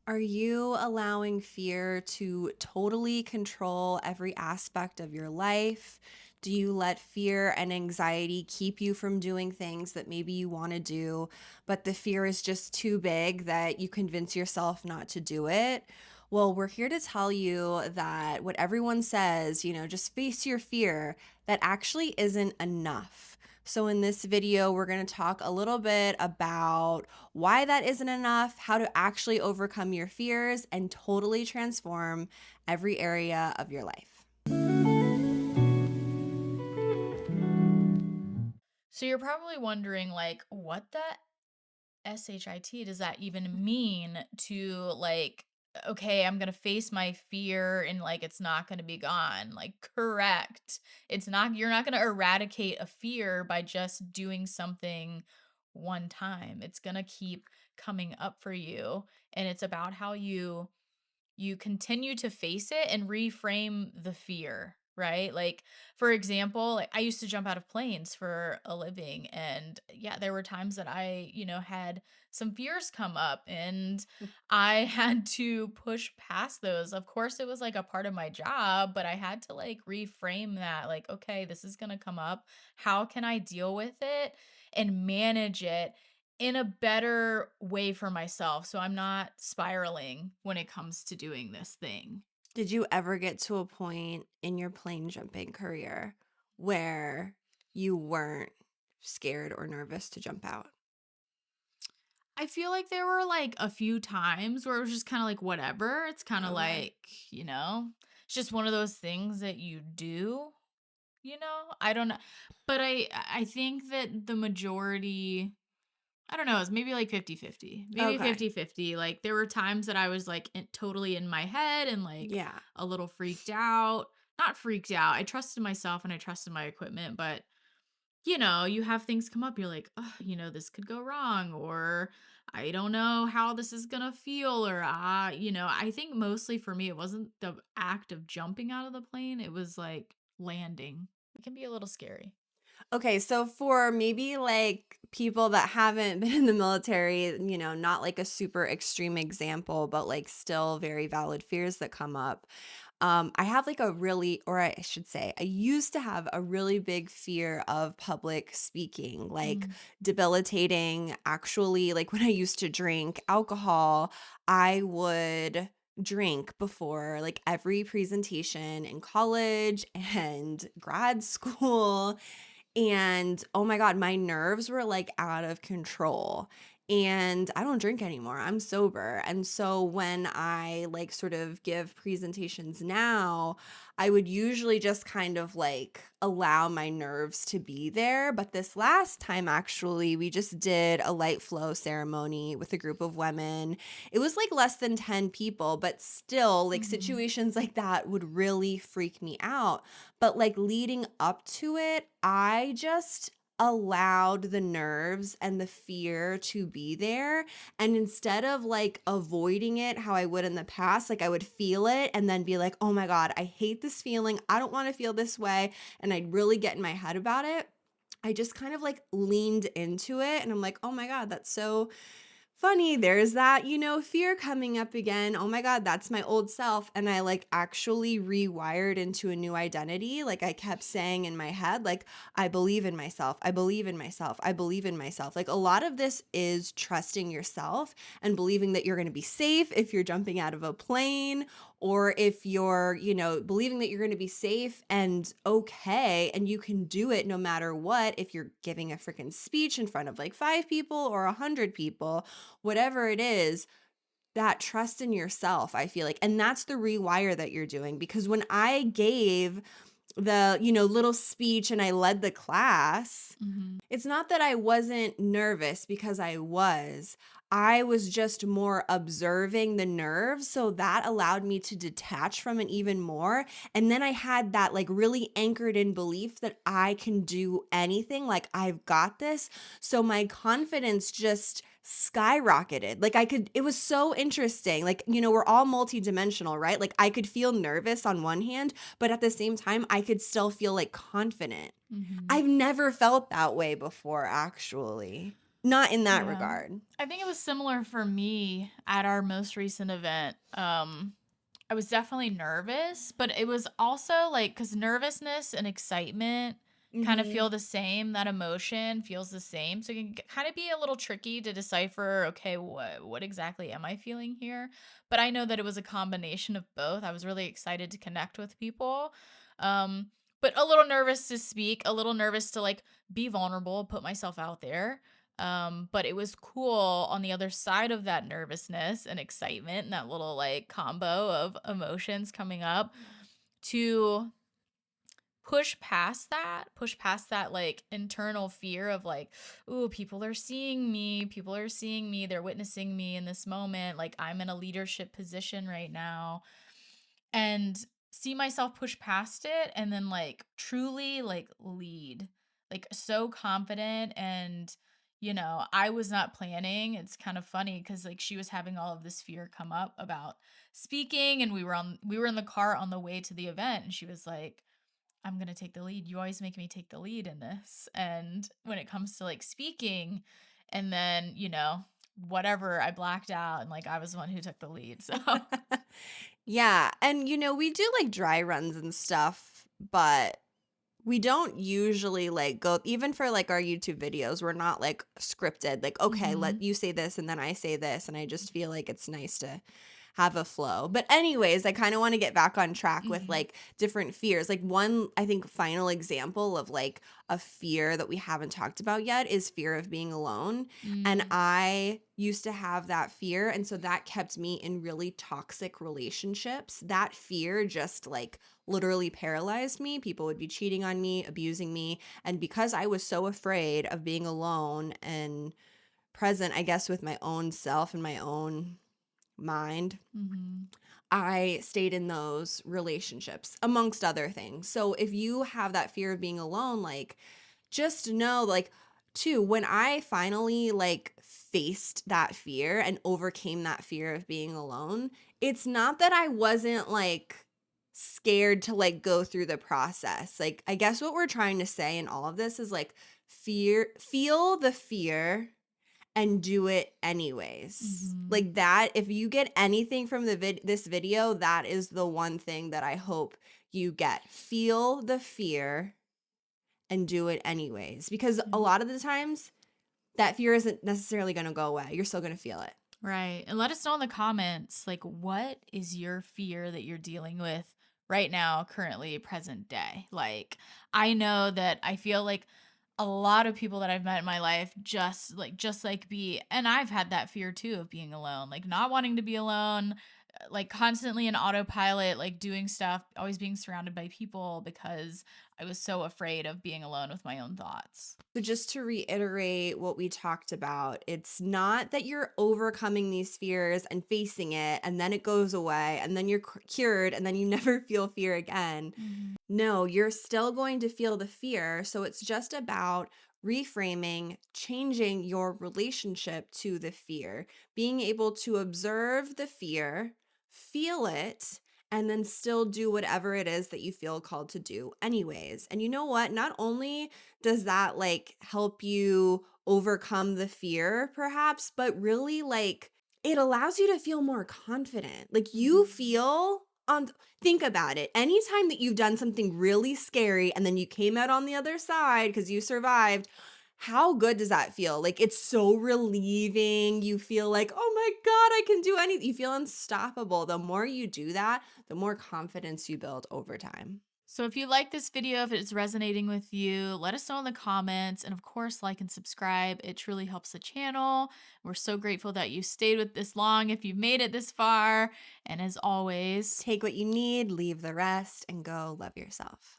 Are you allowing fear to totally control every aspect of your life? Do you let fear and anxiety keep you from doing things that maybe you want to do, but the fear is just too big that you convince yourself not to do it? Well, we're here to tell you that what everyone says, just face your fear, that actually isn't enough. So, in this video, we're going to talk a little bit about why that isn't enough, how to actually overcome your fears, and totally transform every area of your life. So you're probably wondering, like, what the SHIT does that even mean to, like, okay, I'm gonna face my fear and, like, it's not gonna be gone. Like, correct. You're not gonna eradicate a fear by just doing something one time. It's gonna keep coming up for you. And it's about how you continue to face it and reframe the fear, right? Like, for example, like, I used to jump out of planes for a living. And yeah, there were times that I had some fears come up and I had to push past those. Of course, it was like a part of my job, but I had to like reframe that, like, okay, this is going to come up. How can I deal with it and manage it in a better way for myself so I'm not spiraling when it comes to doing this thing? Did you ever get to a point in your plane jumping career where you weren't scared or nervous to jump out? I feel like there were like a few times where it was just kind of like whatever. It's kind of Okay. like, it's just one of those things that you do. I don't know. But I think that the majority, I don't know, it's maybe like 50-50. Maybe Okay. 50-50. Like there were times that I was like totally in my head and like Yeah. a little freaked out. Not freaked out. I trusted myself and I trusted my equipment, but you have things come up. You're like, oh, this could go wrong, or I don't know how this is gonna feel, or I think mostly for me, it wasn't the act of jumping out of the plane. It was like landing. It can be a little scary. Okay, so for maybe like people that haven't been in the military, not like a super extreme example, but like still very valid fears that come up. I have like a really, or I should say, I used to have a really big fear of public speaking, like Mm. debilitating. Actually, like when I used to drink alcohol, I would drink before like every presentation in college and grad school, and oh my God, my nerves were like out of control. And I don't drink anymore. I'm sober. And so when I like sort of give presentations now, I would usually just kind of like allow my nerves to be there. But this last time, actually, we just did a light flow ceremony with a group of women. It was like less than 10 people, but still, like Mhm. situations like that would really freak me out. But like leading up to it, I just allowed the nerves and the fear to be there. And instead of like avoiding it how I would in the past, like I would feel it and then be like, oh my God, I hate this feeling. I don't want to feel this way. And I'd really get in my head about it. I just kind of like leaned into it and I'm like, oh my God, that's so funny. There's that, fear coming up again. Oh my God, that's my old self. And I like actually rewired into a new identity. Like I kept saying in my head, like, I believe in myself. I believe in myself. I believe in myself. Like a lot of this is trusting yourself and believing that you're going to be safe if you're jumping out of a plane, or if you're, believing that you're going to be safe and okay and you can do it no matter what. If you're giving a freaking speech in front of like 5 people or 100 people, whatever it is, that trust in yourself, I feel like. And that's the rewire that you're doing. Because when I gave the, little speech and I led the class, Mhm. it's not that I wasn't nervous, because I was. I was just more observing the nerves. So that allowed me to detach from it even more. And then I had that like really anchored in belief that I can do anything, like I've got this. So my confidence just skyrocketed. Like it was so interesting. Like, we're all multidimensional, right? Like I could feel nervous on one hand, but at the same time, I could still feel like confident. Mhm. I've never felt that way before, actually. not in that Yeah. regard. I think it was similar for me at our most recent event. I was definitely nervous, but it was also like because nervousness and excitement kind of Mhm. feel the same. That emotion feels the same. So it can kind of be a little tricky to decipher, okay, what exactly am I feeling here? But I know that it was a combination of both. I was really excited to connect with people. Um, but a little nervous to speak, a little nervous to like be vulnerable, put myself out there. But it was cool on the other side of that nervousness and excitement and that little like combo of emotions coming up to push past that like internal fear of like, ooh, people are seeing me, they're witnessing me in this moment. Like I'm in a leadership position right now and see myself push past it and then like truly like lead like so confident and I was not planning. It's kind of funny because like she was having all of this fear come up about speaking and we were in the car on the way to the event and she was like, I'm gonna take the lead. You always make me take the lead in this. And when it comes to like speaking and then whatever, I blacked out and like I was the one who took the lead. So Yeah, and, we do, like, dry runs and stuff, but we don't usually, like, go even for, like, our YouTube videos, we're not, like, scripted, like, "Okay, let mhm. you say this, and then I say this," and I just feel like it's nice to have a flow. But anyways, I kinda wanna get back on track with, Mhm. like, different fears. Like, one, I think, final example of, like, a fear that we haven't talked about yet is fear of being alone, and Mm. I used to have that fear, and so that kept me in really toxic relationships. That fear just, like, literally paralyzed me. People would be cheating on me, abusing me, and because I was so afraid of being alone and present, I guess, with my own self and my own mind, Mhm. I stayed in those relationships amongst other things. So if you have that fear of being alone, like just know like too when I finally like faced that fear and overcame that fear of being alone, it's not that I wasn't like scared to like go through the process. Like I guess what we're trying to say in all of this is like feel the fear and do it anyways. Mhm. Like that, if you get anything from this video, that is the one thing that I hope you get. Feel the fear and do it anyways because a Yeah. lot of the times that fear isn't necessarily going to go away. You're still going to feel it. Right. And let us know in the comments, like, what is your fear that you're dealing with right now, currently, present day? Like, I know that I feel like a lot of people that I've met in my life just like be, and I've had that fear too of being alone, like not wanting to be alone, like constantly in autopilot, like doing stuff, always being surrounded by people because I was so afraid of being alone with my own thoughts. So just to reiterate what we talked about, it's not that you're overcoming these fears and facing it and then it goes away and then you're cured and then you never feel fear again. Mhm. No, you're still going to feel the fear. So it's just about reframing, changing your relationship to the fear, being able to observe the fear, feel it, and then still do whatever it is that you feel called to do, anyways. And you know what? Not only does that like help you overcome the fear, perhaps, but really like it allows you to feel more confident. Like you Mhm. feel on think about it. Anytime that you've done something really scary and then you came out on the other side because you survived, how good does that feel? Like it's so relieving. You feel like, oh my God, I can do anything. You feel unstoppable. The more you do that, the more confidence you build over time. So if you like this video, if it's resonating with you, let us know in the comments. And of course, like and subscribe. It truly helps the channel. We're so grateful that you stayed with this long if you've made it this far. And as always, Take what you need, leave the rest, and go love yourself.